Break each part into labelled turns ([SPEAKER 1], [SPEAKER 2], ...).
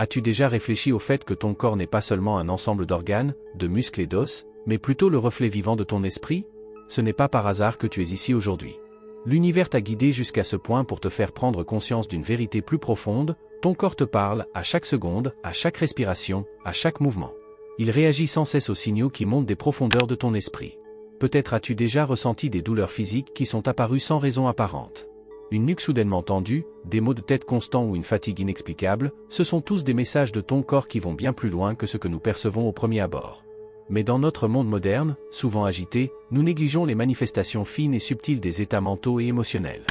[SPEAKER 1] As-tu déjà réfléchi au fait que ton corps n'est pas seulement un ensemble d'organes, de muscles et d'os, mais plutôt le reflet vivant de ton esprit? Ce n'est pas par hasard que tu es ici aujourd'hui. L'univers t'a guidé jusqu'à ce point pour te faire prendre conscience d'une vérité plus profonde. Ton corps te parle, à chaque seconde, à chaque respiration, à chaque mouvement. Il réagit sans cesse aux signaux qui montent des profondeurs de ton esprit. Peut-être as-tu déjà ressenti des douleurs physiques qui sont apparues sans raison apparente. Une nuque soudainement tendue, des maux de tête constants ou une fatigue inexplicable, ce sont tous des messages de ton corps qui vont bien plus loin que ce que nous percevons au premier abord. Mais dans notre monde moderne, souvent agité, nous négligeons les manifestations fines et subtiles des états mentaux et émotionnels.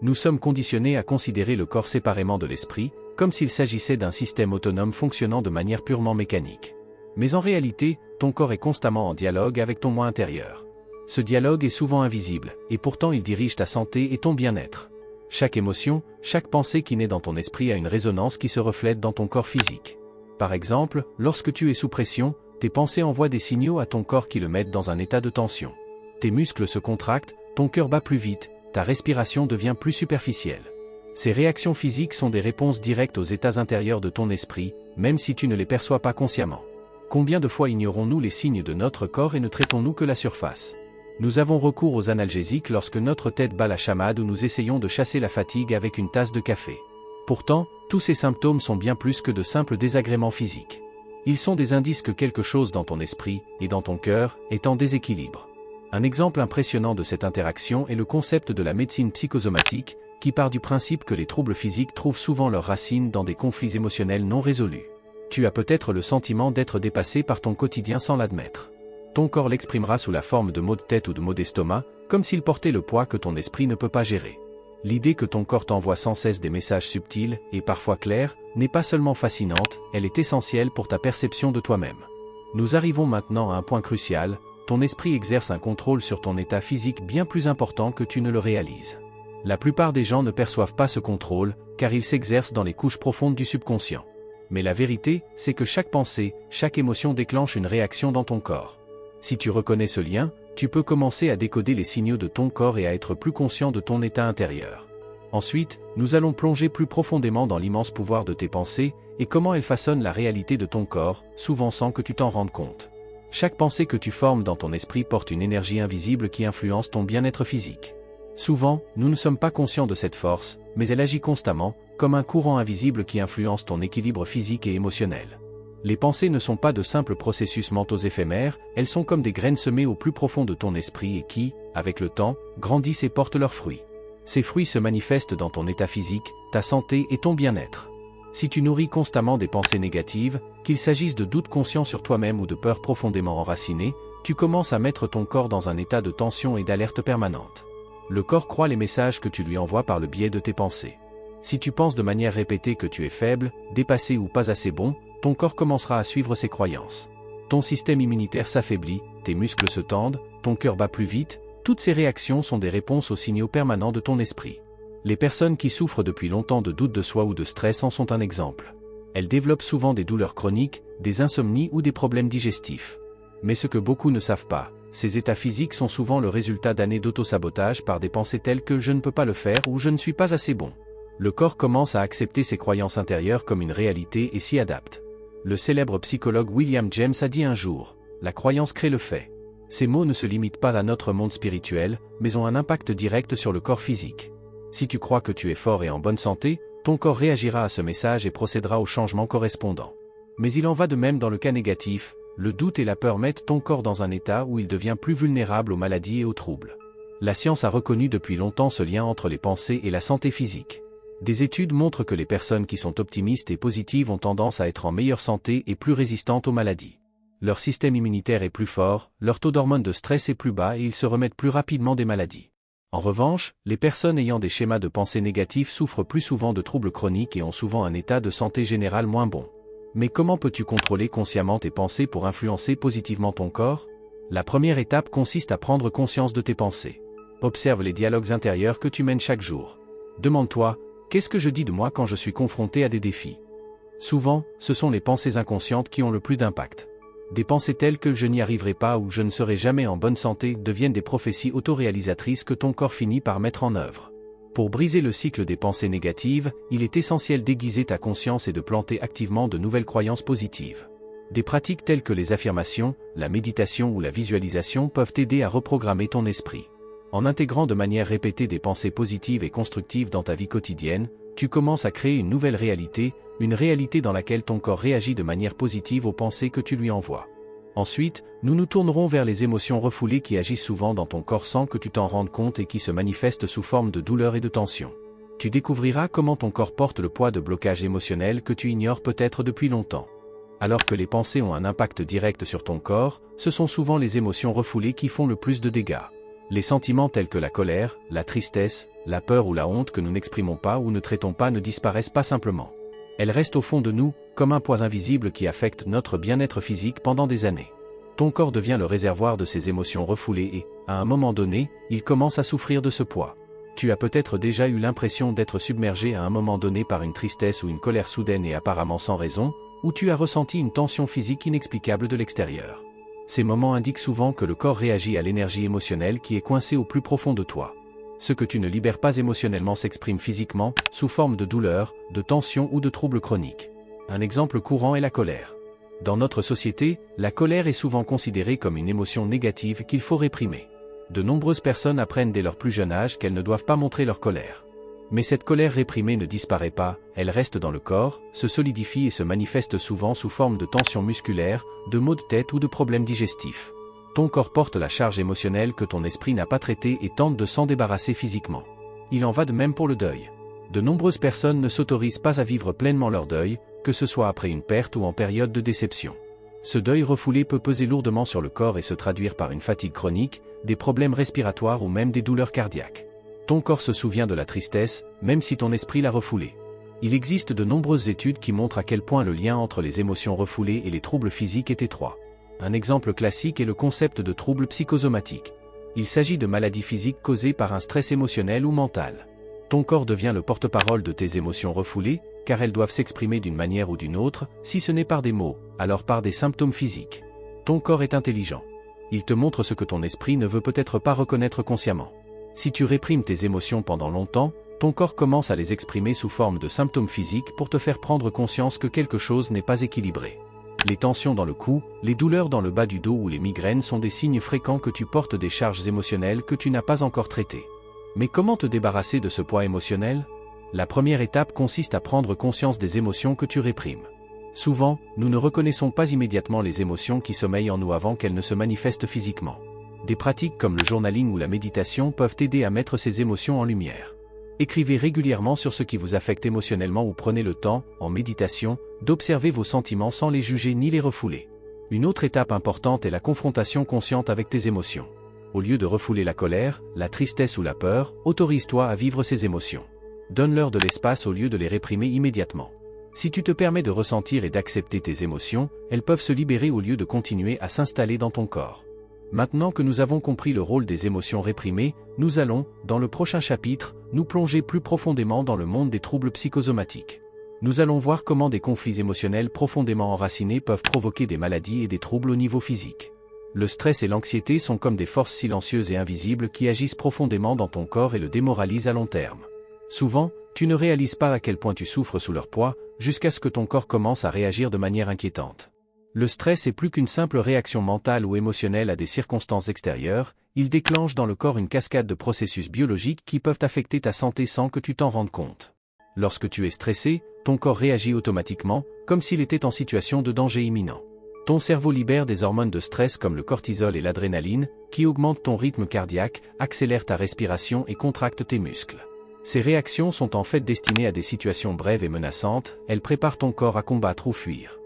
[SPEAKER 1] Nous sommes conditionnés à considérer le corps séparément de l'esprit, comme s'il s'agissait d'un système autonome fonctionnant de manière purement mécanique. Mais en réalité, ton corps est constamment en dialogue avec ton moi intérieur. Ce dialogue est souvent invisible, et pourtant il dirige ta santé et ton bien-être. Chaque émotion, chaque pensée qui naît dans ton esprit a une résonance qui se reflète dans ton corps physique. Par exemple, lorsque tu es sous pression, tes pensées envoient des signaux à ton corps qui le mettent dans un état de tension. Tes muscles se contractent, ton cœur bat plus vite, ta respiration devient plus superficielle. Ces réactions physiques sont des réponses directes aux états intérieurs de ton esprit, même si tu ne les perçois pas consciemment. Combien de fois ignorons-nous les signes de notre corps et ne traitons-nous que la surface? Nous avons recours aux analgésiques lorsque notre tête bat la chamade ou nous essayons de chasser la fatigue avec une tasse de café. Pourtant, tous ces symptômes sont bien plus que de simples désagréments physiques. Ils sont des indices que quelque chose dans ton esprit et dans ton cœur est en déséquilibre. Un exemple impressionnant de cette interaction est le concept de la médecine psychosomatique, qui part du principe que les troubles physiques trouvent souvent leurs racines dans des conflits émotionnels non résolus. Tu as peut-être le sentiment d'être dépassé par ton quotidien sans l'admettre. Ton corps l'exprimera sous la forme de maux de tête ou de maux d'estomac, comme s'il portait le poids que ton esprit ne peut pas gérer. L'idée que ton corps t'envoie sans cesse des messages subtils, et parfois clairs, n'est pas seulement fascinante, elle est essentielle pour ta perception de toi-même. Nous arrivons maintenant à un point crucial, ton esprit exerce un contrôle sur ton état physique bien plus important que tu ne le réalises. La plupart des gens ne perçoivent pas ce contrôle, car il s'exerce dans les couches profondes du subconscient. Mais la vérité, c'est que chaque pensée, chaque émotion déclenche une réaction dans ton corps. Si tu reconnais ce lien, tu peux commencer à décoder les signaux de ton corps et à être plus conscient de ton état intérieur. Ensuite, nous allons plonger plus profondément dans l'immense pouvoir de tes pensées et comment elles façonnent la réalité de ton corps, souvent sans que tu t'en rendes compte. Chaque pensée que tu formes dans ton esprit porte une énergie invisible qui influence ton bien-être physique. Souvent, nous ne sommes pas conscients de cette force, mais elle agit constamment, comme un courant invisible qui influence ton équilibre physique et émotionnel. Les pensées ne sont pas de simples processus mentaux éphémères, elles sont comme des graines semées au plus profond de ton esprit et qui, avec le temps, grandissent et portent leurs fruits. Ces fruits se manifestent dans ton état physique, ta santé et ton bien-être. Si tu nourris constamment des pensées négatives, qu'il s'agisse de doutes conscients sur toi-même ou de peurs profondément enracinées, tu commences à mettre ton corps dans un état de tension et d'alerte permanente. Le corps croit les messages que tu lui envoies par le biais de tes pensées. Si tu penses de manière répétée que tu es faible, dépassé ou pas assez bon, ton corps commencera à suivre ces croyances. Ton système immunitaire s'affaiblit, tes muscles se tendent, ton cœur bat plus vite, toutes ces réactions sont des réponses aux signaux permanents de ton esprit. Les personnes qui souffrent depuis longtemps de doutes de soi ou de stress en sont un exemple. Elles développent souvent des douleurs chroniques, des insomnies ou des problèmes digestifs. Mais ce que beaucoup ne savent pas, ces états physiques sont souvent le résultat d'années d'autosabotage par des pensées telles que « je ne peux pas le faire » ou « je ne suis pas assez bon ». Le corps commence à accepter ses croyances intérieures comme une réalité et s'y adapte. Le célèbre psychologue William James a dit un jour « La croyance crée le fait ». Ces mots ne se limitent pas à notre monde spirituel, mais ont un impact direct sur le corps physique. Si tu crois que tu es fort et en bonne santé, ton corps réagira à ce message et procédera au changement correspondant. Mais il en va de même dans le cas négatif, le doute et la peur mettent ton corps dans un état où il devient plus vulnérable aux maladies et aux troubles. La science a reconnu depuis longtemps ce lien entre les pensées et la santé physique. Des études montrent que les personnes qui sont optimistes et positives ont tendance à être en meilleure santé et plus résistantes aux maladies. Leur système immunitaire est plus fort, leur taux d'hormones de stress est plus bas et ils se remettent plus rapidement des maladies. En revanche, les personnes ayant des schémas de pensée négatifs souffrent plus souvent de troubles chroniques et ont souvent un état de santé général moins bon. Mais comment peux-tu contrôler consciemment tes pensées pour influencer positivement ton corps? La première étape consiste à prendre conscience de tes pensées. Observe les dialogues intérieurs que tu mènes chaque jour. Demande-toi, qu'est-ce que je dis de moi quand je suis confronté à des défis? Souvent, ce sont les pensées inconscientes qui ont le plus d'impact. Des pensées telles que je n'y arriverai pas ou je ne serai jamais en bonne santé deviennent des prophéties autoréalisatrices que ton corps finit par mettre en œuvre. Pour briser le cycle des pensées négatives, il est essentiel d'aiguiser ta conscience et de planter activement de nouvelles croyances positives. Des pratiques telles que les affirmations, la méditation ou la visualisation peuvent t'aider à reprogrammer ton esprit. En intégrant de manière répétée des pensées positives et constructives dans ta vie quotidienne, tu commences à créer une nouvelle réalité, une réalité dans laquelle ton corps réagit de manière positive aux pensées que tu lui envoies. Ensuite, nous nous tournerons vers les émotions refoulées qui agissent souvent dans ton corps sans que tu t'en rendes compte et qui se manifestent sous forme de douleur et de tension. Tu découvriras comment ton corps porte le poids de blocages émotionnels que tu ignores peut-être depuis longtemps. Alors que les pensées ont un impact direct sur ton corps, ce sont souvent les émotions refoulées qui font le plus de dégâts. Les sentiments tels que la colère, la tristesse, la peur ou la honte que nous n'exprimons pas ou ne traitons pas ne disparaissent pas simplement. Elles restent au fond de nous, comme un poids invisible qui affecte notre bien-être physique pendant des années. Ton corps devient le réservoir de ces émotions refoulées et, à un moment donné, il commence à souffrir de ce poids. Tu as peut-être déjà eu l'impression d'être submergé à un moment donné par une tristesse ou une colère soudaine et apparemment sans raison, ou tu as ressenti une tension physique inexplicable de l'extérieur. Ces moments indiquent souvent que le corps réagit à l'énergie émotionnelle qui est coincée au plus profond de toi. Ce que tu ne libères pas émotionnellement s'exprime physiquement, sous forme de douleur, de tension ou de troubles chroniques. Un exemple courant est la colère. Dans notre société, la colère est souvent considérée comme une émotion négative qu'il faut réprimer. De nombreuses personnes apprennent dès leur plus jeune âge qu'elles ne doivent pas montrer leur colère. Mais cette colère réprimée ne disparaît pas, elle reste dans le corps, se solidifie et se manifeste souvent sous forme de tensions musculaires, de maux de tête ou de problèmes digestifs. Ton corps porte la charge émotionnelle que ton esprit n'a pas traitée et tente de s'en débarrasser physiquement. Il en va de même pour le deuil. De nombreuses personnes ne s'autorisent pas à vivre pleinement leur deuil, que ce soit après une perte ou en période de déception. Ce deuil refoulé peut peser lourdement sur le corps et se traduire par une fatigue chronique, des problèmes respiratoires ou même des douleurs cardiaques. Ton corps se souvient de la tristesse, même si ton esprit l'a refoulée. Il existe de nombreuses études qui montrent à quel point le lien entre les émotions refoulées et les troubles physiques est étroit. Un exemple classique est le concept de troubles psychosomatiques. Il s'agit de maladies physiques causées par un stress émotionnel ou mental. Ton corps devient le porte-parole de tes émotions refoulées, car elles doivent s'exprimer d'une manière ou d'une autre, si ce n'est par des mots, alors par des symptômes physiques. Ton corps est intelligent. Il te montre ce que ton esprit ne veut peut-être pas reconnaître consciemment. Si tu réprimes tes émotions pendant longtemps, ton corps commence à les exprimer sous forme de symptômes physiques pour te faire prendre conscience que quelque chose n'est pas équilibré. Les tensions dans le cou, les douleurs dans le bas du dos ou les migraines sont des signes fréquents que tu portes des charges émotionnelles que tu n'as pas encore traitées. Mais comment te débarrasser de ce poids émotionnel ? La première étape consiste à prendre conscience des émotions que tu réprimes. Souvent, nous ne reconnaissons pas immédiatement les émotions qui sommeillent en nous avant qu'elles ne se manifestent physiquement. Des pratiques comme le journaling ou la méditation peuvent t'aider à mettre ces émotions en lumière. Écrivez régulièrement sur ce qui vous affecte émotionnellement ou prenez le temps, en méditation, d'observer vos sentiments sans les juger ni les refouler. Une autre étape importante est la confrontation consciente avec tes émotions. Au lieu de refouler la colère, la tristesse ou la peur, autorise-toi à vivre ces émotions. Donne-leur de l'espace au lieu de les réprimer immédiatement. Si tu te permets de ressentir et d'accepter tes émotions, elles peuvent se libérer au lieu de continuer à s'installer dans ton corps. Maintenant que nous avons compris le rôle des émotions réprimées, nous allons, dans le prochain chapitre, nous plonger plus profondément dans le monde des troubles psychosomatiques. Nous allons voir comment des conflits émotionnels profondément enracinés peuvent provoquer des maladies et des troubles au niveau physique. Le stress et l'anxiété sont comme des forces silencieuses et invisibles qui agissent profondément dans ton corps et le démoralisent à long terme. Souvent, tu ne réalises pas à quel point tu souffres sous leur poids, jusqu'à ce que ton corps commence à réagir de manière inquiétante. Le stress est plus qu'une simple réaction mentale ou émotionnelle à des circonstances extérieures, il déclenche dans le corps une cascade de processus biologiques qui peuvent affecter ta santé sans que tu t'en rendes compte. Lorsque tu es stressé, ton corps réagit automatiquement, comme s'il était en situation de danger imminent. Ton cerveau libère des hormones de stress comme le cortisol et l'adrénaline, qui augmentent ton rythme cardiaque, accélèrent ta respiration et contractent tes muscles. Ces réactions sont en fait destinées à des situations brèves et menaçantes, elles préparent ton corps à combattre ou fuir.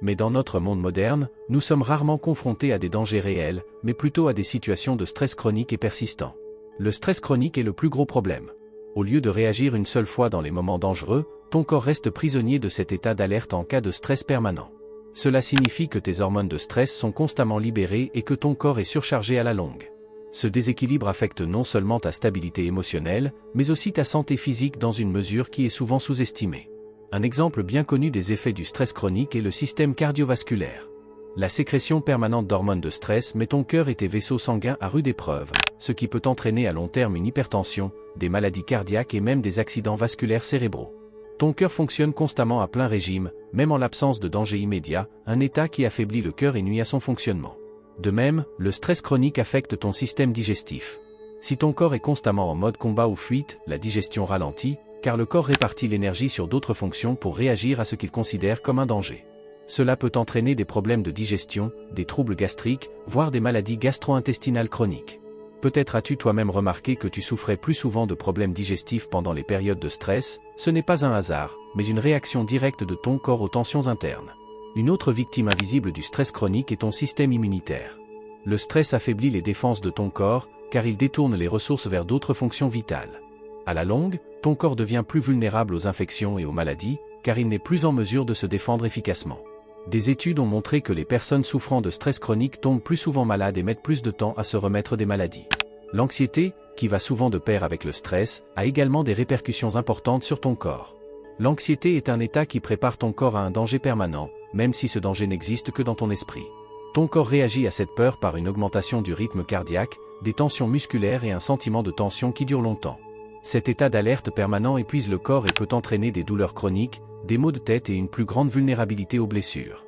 [SPEAKER 1] Mais dans notre monde moderne, nous sommes rarement confrontés à des dangers réels, mais plutôt à des situations de stress chronique et persistant. Le stress chronique est le plus gros problème. Au lieu de réagir une seule fois dans les moments dangereux, ton corps reste prisonnier de cet état d'alerte en cas de stress permanent. Cela signifie que tes hormones de stress sont constamment libérées et que ton corps est surchargé à la longue. Ce déséquilibre affecte non seulement ta stabilité émotionnelle, mais aussi ta santé physique dans une mesure qui est souvent sous-estimée. Un exemple bien connu des effets du stress chronique est le système cardiovasculaire. La sécrétion permanente d'hormones de stress met ton cœur et tes vaisseaux sanguins à rude épreuve, ce qui peut entraîner à long terme une hypertension, des maladies cardiaques et même des accidents vasculaires cérébraux. Ton cœur fonctionne constamment à plein régime, même en l'absence de danger immédiat, un état qui affaiblit le cœur et nuit à son fonctionnement. De même, le stress chronique affecte ton système digestif. Si ton corps est constamment en mode combat ou fuite, la digestion ralentit, car le corps répartit l'énergie sur d'autres fonctions pour réagir à ce qu'il considère comme un danger. Cela peut entraîner des problèmes de digestion, des troubles gastriques, voire des maladies gastro-intestinales chroniques. Peut-être as-tu toi-même remarqué que tu souffrais plus souvent de problèmes digestifs pendant les périodes de stress. Ce n'est pas un hasard, mais une réaction directe de ton corps aux tensions internes. Une autre victime invisible du stress chronique est ton système immunitaire. Le stress affaiblit les défenses de ton corps, car il détourne les ressources vers d'autres fonctions vitales. À la longue, ton corps devient plus vulnérable aux infections et aux maladies, car il n'est plus en mesure de se défendre efficacement. Des études ont montré que les personnes souffrant de stress chronique tombent plus souvent malades et mettent plus de temps à se remettre des maladies. L'anxiété, qui va souvent de pair avec le stress, a également des répercussions importantes sur ton corps. L'anxiété est un état qui prépare ton corps à un danger permanent, même si ce danger n'existe que dans ton esprit. Ton corps réagit à cette peur par une augmentation du rythme cardiaque, des tensions musculaires et un sentiment de tension qui dure longtemps. Cet état d'alerte permanent épuise le corps et peut entraîner des douleurs chroniques, des maux de tête et une plus grande vulnérabilité aux blessures.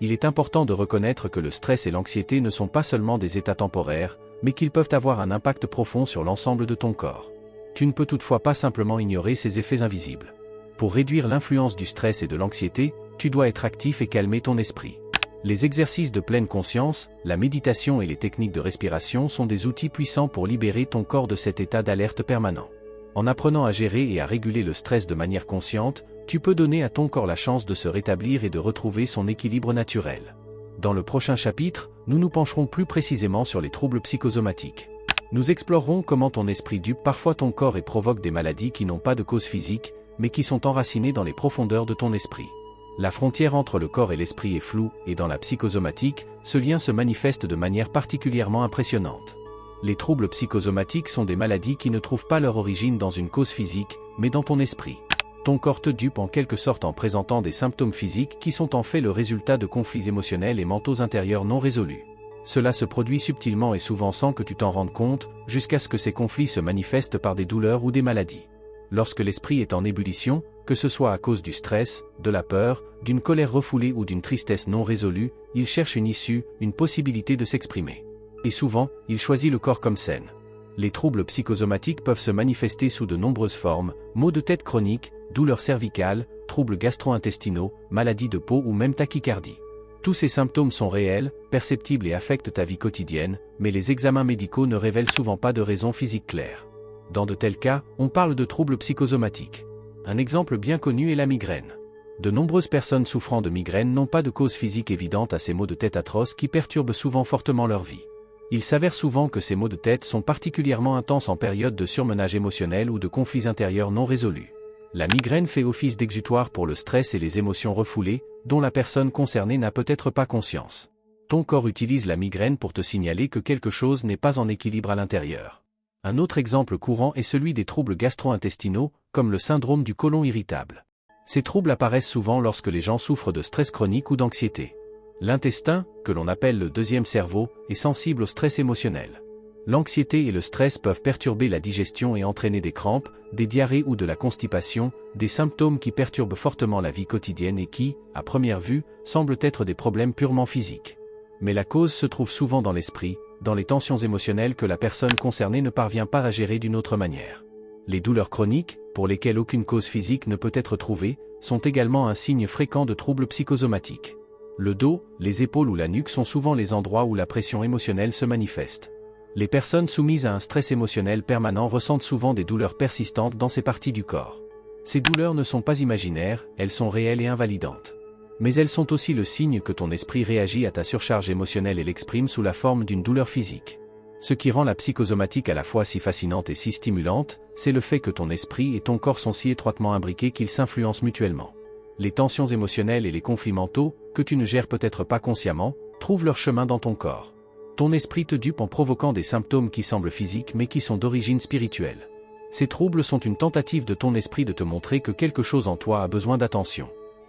[SPEAKER 1] Il est important de reconnaître que le stress et l'anxiété ne sont pas seulement des états temporaires, mais qu'ils peuvent avoir un impact profond sur l'ensemble de ton corps. Tu ne peux toutefois pas simplement ignorer ces effets invisibles. Pour réduire l'influence du stress et de l'anxiété, tu dois être actif et calmer ton esprit. Les exercices de pleine conscience, la méditation et les techniques de respiration sont des outils puissants pour libérer ton corps de cet état d'alerte permanent. En apprenant à gérer et à réguler le stress de manière consciente, tu peux donner à ton corps la chance de se rétablir et de retrouver son équilibre naturel. Dans le prochain chapitre, nous nous pencherons plus précisément sur les troubles psychosomatiques. Nous explorerons comment ton esprit dupe parfois ton corps et provoque des maladies qui n'ont pas de cause physique, mais qui sont enracinées dans les profondeurs de ton esprit. La frontière entre le corps et l'esprit est floue, et dans la psychosomatique, ce lien se manifeste de manière particulièrement impressionnante. Les troubles psychosomatiques sont des maladies qui ne trouvent pas leur origine dans une cause physique, mais dans ton esprit. Ton corps te dupe en quelque sorte en présentant des symptômes physiques qui sont en fait le résultat de conflits émotionnels et mentaux intérieurs non résolus. Cela se produit subtilement et souvent sans que tu t'en rendes compte, jusqu'à ce que ces conflits se manifestent par des douleurs ou des maladies. Lorsque l'esprit est en ébullition, que ce soit à cause du stress, de la peur, d'une colère refoulée ou d'une tristesse non résolue, il cherche une issue, une possibilité de s'exprimer. Et souvent, il choisit le corps comme scène. Les troubles psychosomatiques peuvent se manifester sous de nombreuses formes, maux de tête chroniques, douleurs cervicales, troubles gastro-intestinaux, maladies de peau ou même tachycardie. Tous ces symptômes sont réels, perceptibles et affectent ta vie quotidienne, mais les examens médicaux ne révèlent souvent pas de raison physique claire. Dans de tels cas, on parle de troubles psychosomatiques. Un exemple bien connu est la migraine. De nombreuses personnes souffrant de migraine n'ont pas de cause physique évidente à ces maux de tête atroces qui perturbent souvent fortement leur vie. Il s'avère souvent que ces maux de tête sont particulièrement intenses en période de surmenage émotionnel ou de conflits intérieurs non résolus. La migraine fait office d'exutoire pour le stress et les émotions refoulées, dont la personne concernée n'a peut-être pas conscience. Ton corps utilise la migraine pour te signaler que quelque chose n'est pas en équilibre à l'intérieur. Un autre exemple courant est celui des troubles gastro-intestinaux, comme le syndrome du côlon irritable. Ces troubles apparaissent souvent lorsque les gens souffrent de stress chronique ou d'anxiété. L'intestin, que l'on appelle le deuxième cerveau, est sensible au stress émotionnel. L'anxiété et le stress peuvent perturber la digestion et entraîner des crampes, des diarrhées ou de la constipation, des symptômes qui perturbent fortement la vie quotidienne et qui, à première vue, semblent être des problèmes purement physiques. Mais la cause se trouve souvent dans l'esprit, dans les tensions émotionnelles que la personne concernée ne parvient pas à gérer d'une autre manière. Les douleurs chroniques, pour lesquelles aucune cause physique ne peut être trouvée, sont également un signe fréquent de troubles psychosomatiques. Le dos, les épaules ou la nuque sont souvent les endroits où la pression émotionnelle se manifeste. Les personnes soumises à un stress émotionnel permanent ressentent souvent des douleurs persistantes dans ces parties du corps. Ces douleurs ne sont pas imaginaires, elles sont réelles et invalidantes. Mais elles sont aussi le signe que ton esprit réagit à ta surcharge émotionnelle et l'exprime sous la forme d'une douleur physique. Ce qui rend la psychosomatique à la fois si fascinante et si stimulante, c'est le fait que ton esprit et ton corps sont si étroitement imbriqués qu'ils s'influencent mutuellement. Les tensions émotionnelles et les conflits mentaux, que tu ne gères peut-être pas consciemment, trouvent leur chemin dans ton corps. Ton esprit te dupe en provoquant des symptômes qui semblent physiques mais qui sont d'origine spirituelle. Ces troubles sont une tentative de ton esprit de te montrer que quelque chose en toi a besoin d'attention.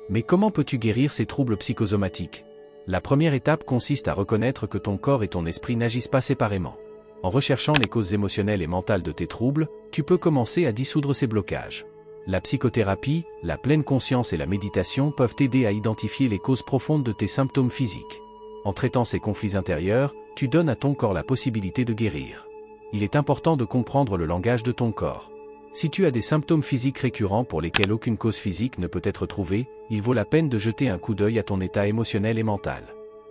[SPEAKER 1] Mais comment peux-tu guérir ces troubles psychosomatiques ? La première étape consiste à reconnaître que ton corps et ton esprit n'agissent pas séparément. En recherchant les causes émotionnelles et mentales de tes troubles, tu peux commencer à dissoudre ces blocages. La psychothérapie, la pleine conscience et la méditation peuvent t'aider à identifier les causes profondes de tes symptômes physiques. En traitant ces conflits intérieurs, tu donnes à ton corps la possibilité de guérir. Il est important de comprendre le langage de ton corps. Si tu as des symptômes physiques récurrents pour lesquels aucune cause physique ne peut être trouvée, il vaut la peine de jeter un coup d'œil à ton état émotionnel et mental.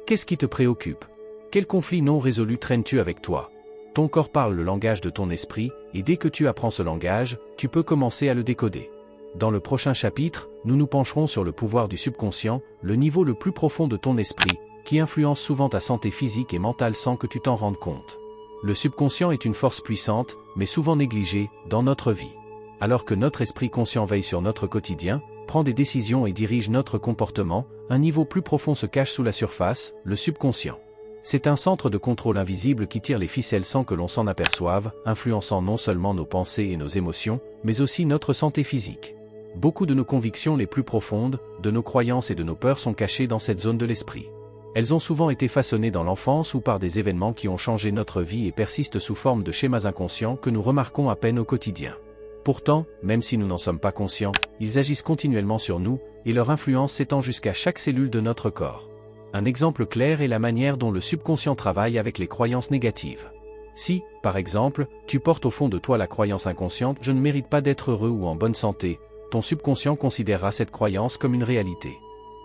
[SPEAKER 1] Qu'est-ce qui te préoccupe? Quel conflit non résolu traînes-tu avec toi? Ton corps parle le langage de ton esprit, et dès que tu apprends ce langage, tu peux commencer à le décoder. Dans le prochain chapitre, nous nous pencherons sur le pouvoir du subconscient, le niveau le plus profond de ton esprit, qui influence souvent ta santé physique et mentale sans que tu t'en rendes compte. Le subconscient est une force puissante, mais souvent négligée, dans notre vie. Alors que notre esprit conscient veille sur notre quotidien, prend des décisions et dirige notre comportement, un niveau plus profond se cache sous la surface, le subconscient. C'est un centre de contrôle invisible qui tire les ficelles sans que l'on s'en aperçoive, influençant non seulement nos pensées et nos émotions, mais aussi notre santé physique. Beaucoup de nos convictions les plus profondes, de nos croyances et de nos peurs sont cachées dans cette zone de l'esprit. Elles ont souvent été façonnées dans l'enfance ou par des événements qui ont changé notre vie et persistent sous forme de schémas inconscients que nous remarquons à peine au quotidien. Pourtant, même si nous n'en sommes pas conscients, ils agissent continuellement sur nous, et leur influence s'étend jusqu'à chaque cellule de notre corps. Un exemple clair est la manière dont le subconscient travaille avec les croyances négatives. Si, par exemple, tu portes au fond de toi la croyance inconsciente « je ne mérite pas d'être heureux ou en bonne santé », ton subconscient considérera cette croyance comme une réalité.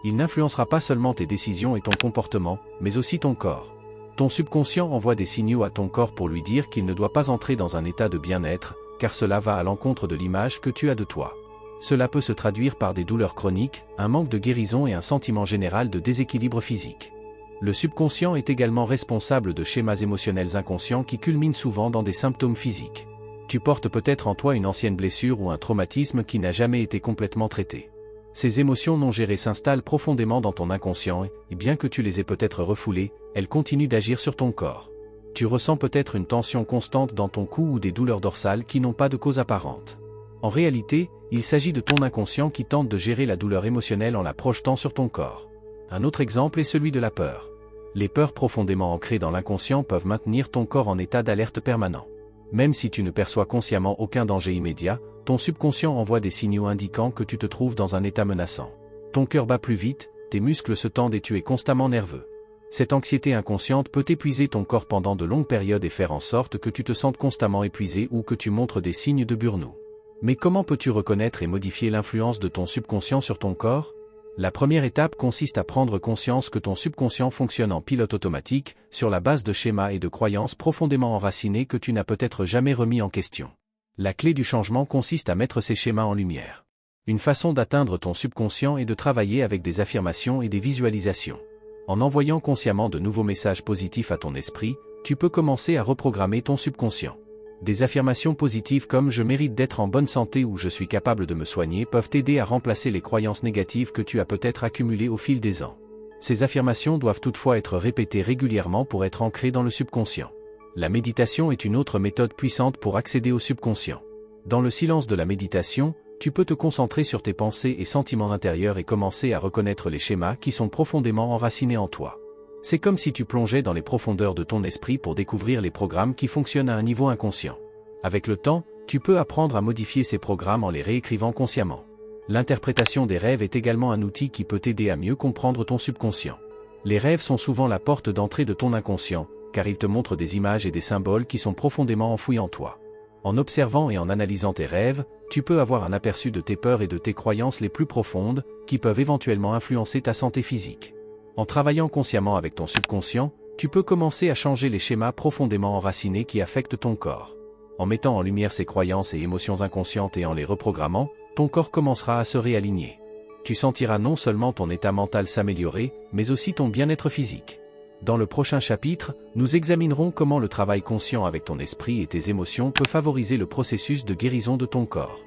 [SPEAKER 1] Il n'influencera pas seulement tes décisions et ton comportement, mais aussi ton corps. Ton subconscient envoie des signaux à ton corps pour lui dire qu'il ne doit pas entrer dans un état de bien-être, car cela va à l'encontre de l'image que tu as de toi. Cela peut se traduire par des douleurs chroniques, un manque de guérison et un sentiment général de déséquilibre physique. Le subconscient est également responsable de schémas émotionnels inconscients qui culminent souvent dans des symptômes physiques. Tu portes peut-être en toi une ancienne blessure ou un traumatisme qui n'a jamais été complètement traité. Ces émotions non gérées s'installent profondément dans ton inconscient et bien que tu les aies peut-être refoulées, elles continuent d'agir sur ton corps. Tu ressens peut-être une tension constante dans ton cou ou des douleurs dorsales qui n'ont pas de cause apparente. En réalité, il s'agit de ton inconscient qui tente de gérer la douleur émotionnelle en la projetant sur ton corps. Un autre exemple est celui de la peur. Les peurs profondément ancrées dans l'inconscient peuvent maintenir ton corps en état d'alerte permanent. Même si tu ne perçois consciemment aucun danger immédiat, ton subconscient envoie des signaux indiquant que tu te trouves dans un état menaçant. Ton cœur bat plus vite, tes muscles se tendent et tu es constamment nerveux. Cette anxiété inconsciente peut épuiser ton corps pendant de longues périodes et faire en sorte que tu te sentes constamment épuisé ou que tu montres des signes de burn-out. Mais comment peux-tu reconnaître et modifier l'influence de ton subconscient sur ton corps? La première étape consiste à prendre conscience que ton subconscient fonctionne en pilote automatique, sur la base de schémas et de croyances profondément enracinés que tu n'as peut-être jamais remis en question. La clé du changement consiste à mettre ces schémas en lumière. Une façon d'atteindre ton subconscient est de travailler avec des affirmations et des visualisations. En envoyant consciemment de nouveaux messages positifs à ton esprit, tu peux commencer à reprogrammer ton subconscient. Des affirmations positives comme « je mérite d'être en bonne santé » ou « je suis capable de me soigner » peuvent t'aider à remplacer les croyances négatives que tu as peut-être accumulées au fil des ans. Ces affirmations doivent toutefois être répétées régulièrement pour être ancrées dans le subconscient. La méditation est une autre méthode puissante pour accéder au subconscient. Dans le silence de la méditation, tu peux te concentrer sur tes pensées et sentiments intérieurs et commencer à reconnaître les schémas qui sont profondément enracinés en toi. C'est comme si tu plongeais dans les profondeurs de ton esprit pour découvrir les programmes qui fonctionnent à un niveau inconscient. Avec le temps, tu peux apprendre à modifier ces programmes en les réécrivant consciemment. L'interprétation des rêves est également un outil qui peut t'aider à mieux comprendre ton subconscient. Les rêves sont souvent la porte d'entrée de ton inconscient, car ils te montrent des images et des symboles qui sont profondément enfouis en toi. En observant et en analysant tes rêves, tu peux avoir un aperçu de tes peurs et de tes croyances les plus profondes, qui peuvent éventuellement influencer ta santé physique. En travaillant consciemment avec ton subconscient, tu peux commencer à changer les schémas profondément enracinés qui affectent ton corps. En mettant en lumière ces croyances et émotions inconscientes et en les reprogrammant, ton corps commencera à se réaligner. Tu sentiras non seulement ton état mental s'améliorer, mais aussi ton bien-être physique. Dans le prochain chapitre, nous examinerons comment le travail conscient avec ton esprit et tes émotions peut favoriser le processus de guérison de ton corps.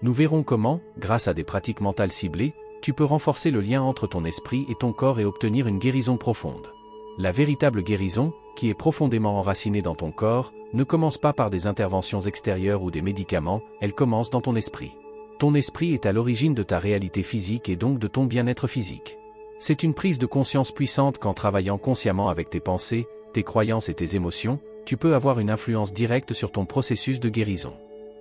[SPEAKER 1] Nous verrons comment, grâce à des pratiques mentales ciblées, tu peux renforcer le lien entre ton esprit et ton corps et obtenir une guérison profonde. La véritable guérison, qui est profondément enracinée dans ton corps, ne commence pas par des interventions extérieures ou des médicaments, elle commence dans ton esprit. Ton esprit est à l'origine de ta réalité physique et donc de ton bien-être physique. C'est une prise de conscience puissante qu'en travaillant consciemment avec tes pensées, tes croyances et tes émotions, tu peux avoir une influence directe sur ton processus de guérison.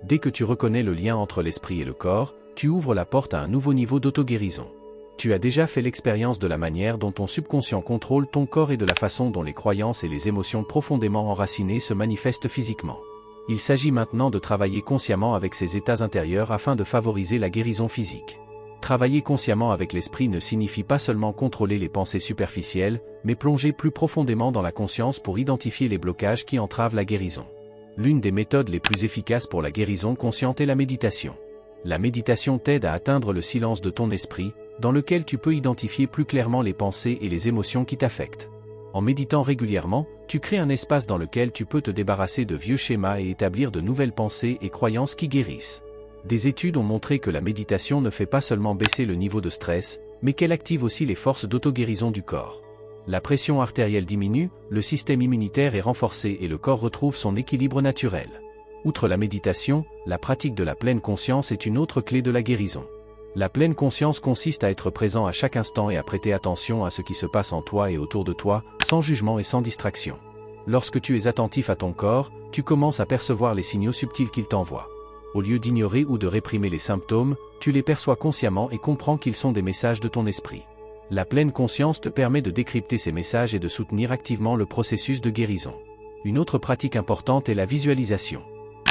[SPEAKER 1] Dès que tu reconnais le lien entre l'esprit et le corps, tu ouvres la porte à un nouveau niveau d'auto-guérison. Tu as déjà fait l'expérience de la manière dont ton subconscient contrôle ton corps et de la façon dont les croyances et les émotions profondément enracinées se manifestent physiquement. Il s'agit maintenant de travailler consciemment avec ces états intérieurs afin de favoriser la guérison physique. Travailler consciemment avec l'esprit ne signifie pas seulement contrôler les pensées superficielles, mais plonger plus profondément dans la conscience pour identifier les blocages qui entravent la guérison. L'une des méthodes les plus efficaces pour la guérison consciente est la méditation. La méditation t'aide à atteindre le silence de ton esprit, dans lequel tu peux identifier plus clairement les pensées et les émotions qui t'affectent. En méditant régulièrement, tu crées un espace dans lequel tu peux te débarrasser de vieux schémas et établir de nouvelles pensées et croyances qui guérissent. Des études ont montré que la méditation ne fait pas seulement baisser le niveau de stress, mais qu'elle active aussi les forces d'auto-guérison du corps. La pression artérielle diminue, le système immunitaire est renforcé et le corps retrouve son équilibre naturel. Outre la méditation, la pratique de la pleine conscience est une autre clé de la guérison. La pleine conscience consiste à être présent à chaque instant et à prêter attention à ce qui se passe en toi et autour de toi, sans jugement et sans distraction. Lorsque tu es attentif à ton corps, tu commences à percevoir les signaux subtils qu'il t'envoie. Au lieu d'ignorer ou de réprimer les symptômes, tu les perçois consciemment et comprends qu'ils sont des messages de ton esprit. La pleine conscience te permet de décrypter ces messages et de soutenir activement le processus de guérison. Une autre pratique importante est la visualisation.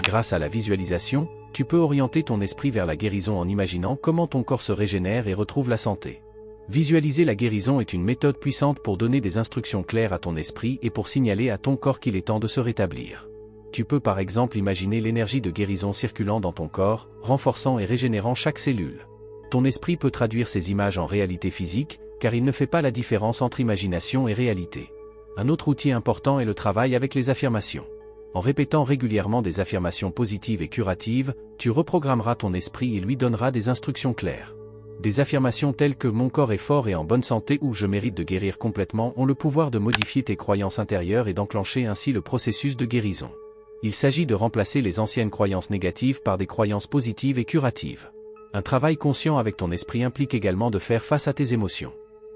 [SPEAKER 1] Grâce à la visualisation, tu peux orienter ton esprit vers la guérison en imaginant comment ton corps se régénère et retrouve la santé. Visualiser la guérison est une méthode puissante pour donner des instructions claires à ton esprit et pour signaler à ton corps qu'il est temps de se rétablir. Tu peux par exemple imaginer l'énergie de guérison circulant dans ton corps, renforçant et régénérant chaque cellule. Ton esprit peut traduire ces images en réalité physique, car il ne fait pas la différence entre imagination et réalité. Un autre outil important est le travail avec les affirmations. En répétant régulièrement des affirmations positives et curatives, tu reprogrammeras ton esprit et lui donneras des instructions claires. Des affirmations telles que « mon corps est fort et en bonne santé » ou « je mérite de guérir complètement » ont le pouvoir de modifier tes croyances intérieures et d'enclencher ainsi le processus de guérison. Il s'agit de remplacer les anciennes croyances négatives par des croyances positives et curatives. Un travail conscient avec ton esprit implique également de faire face à tes émotions.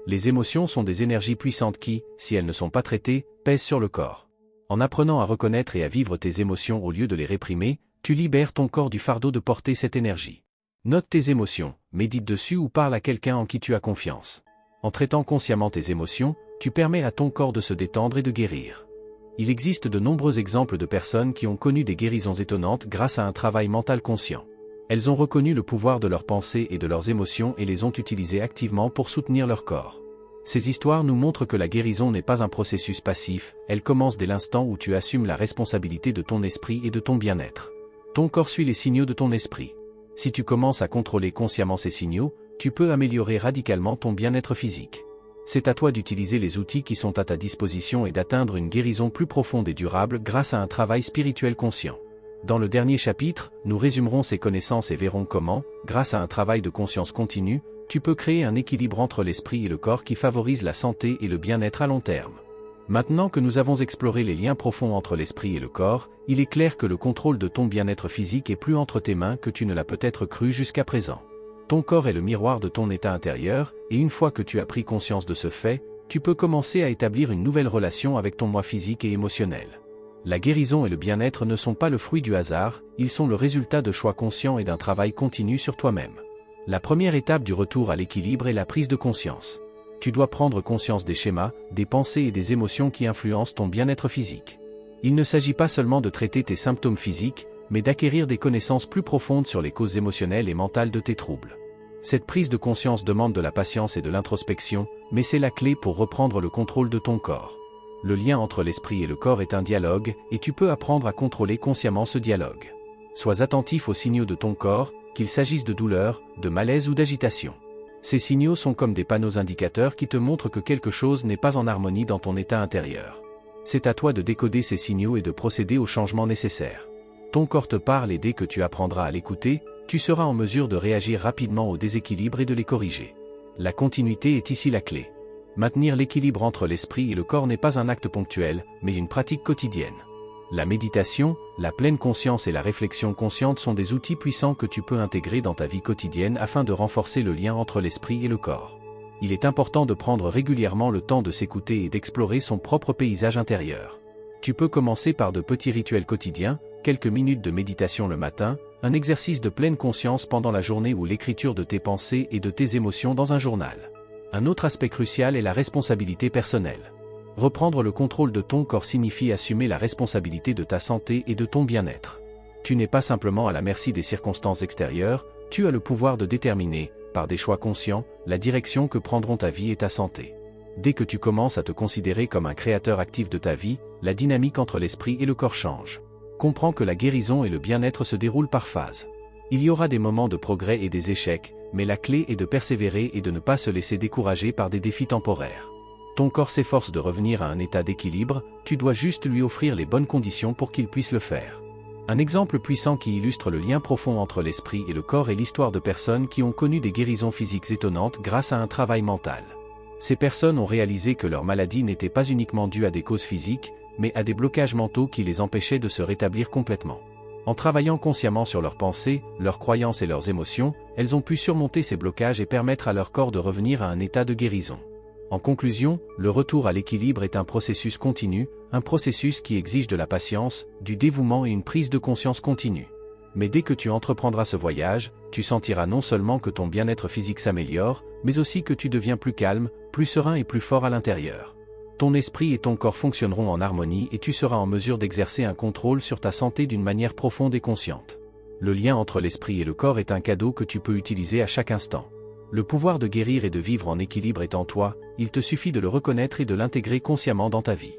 [SPEAKER 1] Les émotions sont des énergies puissantes qui, si elles ne sont pas traitées, pèsent sur le corps. En apprenant à reconnaître et à vivre tes émotions au lieu de les réprimer, tu libères ton corps du fardeau de porter cette énergie. Note tes émotions, médite dessus ou parle à quelqu'un en qui tu as confiance. En traitant consciemment tes émotions, tu permets à ton corps de se détendre et de guérir. Il existe de nombreux exemples de personnes qui ont connu des guérisons étonnantes grâce à un travail mental conscient. Elles ont reconnu le pouvoir de leurs pensées et de leurs émotions et les ont utilisées activement pour soutenir leur corps. Ces histoires nous montrent que la guérison n'est pas un processus passif, elle commence dès l'instant où tu assumes la responsabilité de ton esprit et de ton bien-être. Ton corps suit les signaux de ton esprit. Si tu commences à contrôler consciemment ces signaux, tu peux améliorer radicalement ton bien-être physique. C'est à toi d'utiliser les outils qui sont à ta disposition et d'atteindre une guérison plus profonde et durable grâce à un travail spirituel conscient. Dans le dernier chapitre, nous résumerons ces connaissances et verrons comment, grâce à un travail de conscience continu, tu peux créer un équilibre entre l'esprit et le corps qui favorise la santé et le bien-être à long terme. Maintenant que nous avons exploré les liens profonds entre l'esprit et le corps, il est clair que le contrôle de ton bien-être physique est plus entre tes mains que tu ne l'as peut-être cru jusqu'à présent. Ton corps est le miroir de ton état intérieur, et une fois que tu as pris conscience de ce fait, tu peux commencer à établir une nouvelle relation avec ton moi physique et émotionnel. La guérison et le bien-être ne sont pas le fruit du hasard, ils sont le résultat de choix conscients et d'un travail continu sur toi-même. La première étape du retour à l'équilibre est la prise de conscience. Tu dois prendre conscience des schémas, des pensées et des émotions qui influencent ton bien-être physique. Il ne s'agit pas seulement de traiter tes symptômes physiques, mais d'acquérir des connaissances plus profondes sur les causes émotionnelles et mentales de tes troubles. Cette prise de conscience demande de la patience et de l'introspection, mais c'est la clé pour reprendre le contrôle de ton corps. Le lien entre l'esprit et le corps est un dialogue, et tu peux apprendre à contrôler consciemment ce dialogue. Sois attentif aux signaux de ton corps, qu'il s'agisse de douleur, de malaise ou d'agitation. Ces signaux sont comme des panneaux indicateurs qui te montrent que quelque chose n'est pas en harmonie dans ton état intérieur. C'est à toi de décoder ces signaux et de procéder aux changements nécessaires. Ton corps te parle et dès que tu apprendras à l'écouter, tu seras en mesure de réagir rapidement aux déséquilibres et de les corriger. La continuité est ici la clé. Maintenir l'équilibre entre l'esprit et le corps n'est pas un acte ponctuel, mais une pratique quotidienne. La méditation, la pleine conscience et la réflexion consciente sont des outils puissants que tu peux intégrer dans ta vie quotidienne afin de renforcer le lien entre l'esprit et le corps. il est important de prendre régulièrement le temps de s'écouter et d'explorer son propre paysage intérieur. Tu peux commencer par de petits rituels quotidiens, quelques minutes de méditation le matin, un exercice de pleine conscience pendant la journée ou l'écriture de tes pensées et de tes émotions dans un journal. Un autre aspect crucial est la responsabilité personnelle. Reprendre le contrôle de ton corps signifie assumer la responsabilité de ta santé et de ton bien-être. Tu n'es pas simplement à la merci des circonstances extérieures, tu as le pouvoir de déterminer, par des choix conscients, la direction que prendront ta vie et ta santé. Dès que tu commences à te considérer comme un créateur actif de ta vie, la dynamique entre l'esprit et le corps change. Comprends que la guérison et le bien-être se déroulent par phases. Il y aura des moments de progrès et des échecs, mais la clé est de persévérer et de ne pas se laisser décourager par des défis temporaires. Ton corps s'efforce de revenir à un état d'équilibre, tu dois juste lui offrir les bonnes conditions pour qu'il puisse le faire. Un exemple puissant qui illustre le lien profond entre l'esprit et le corps est l'histoire de personnes qui ont connu des guérisons physiques étonnantes grâce à un travail mental. Ces personnes ont réalisé que leur maladie n'était pas uniquement due à des causes physiques, mais à des blocages mentaux qui les empêchaient de se rétablir complètement. En travaillant consciemment sur leurs pensées, leurs croyances et leurs émotions, elles ont pu surmonter ces blocages et permettre à leur corps de revenir à un état de guérison. En conclusion, le retour à l'équilibre est un processus continu, un processus qui exige de la patience, du dévouement et une prise de conscience continue. Mais dès que tu entreprendras ce voyage, tu sentiras non seulement que ton bien-être physique s'améliore, mais aussi que tu deviens plus calme, plus serein et plus fort à l'intérieur. Ton esprit et ton corps fonctionneront en harmonie et tu seras en mesure d'exercer un contrôle sur ta santé d'une manière profonde et consciente. Le lien entre l'esprit et le corps est un cadeau que tu peux utiliser à chaque instant. Le pouvoir de guérir et de vivre en équilibre est en toi, il te suffit de le reconnaître et de l'intégrer consciemment dans ta vie.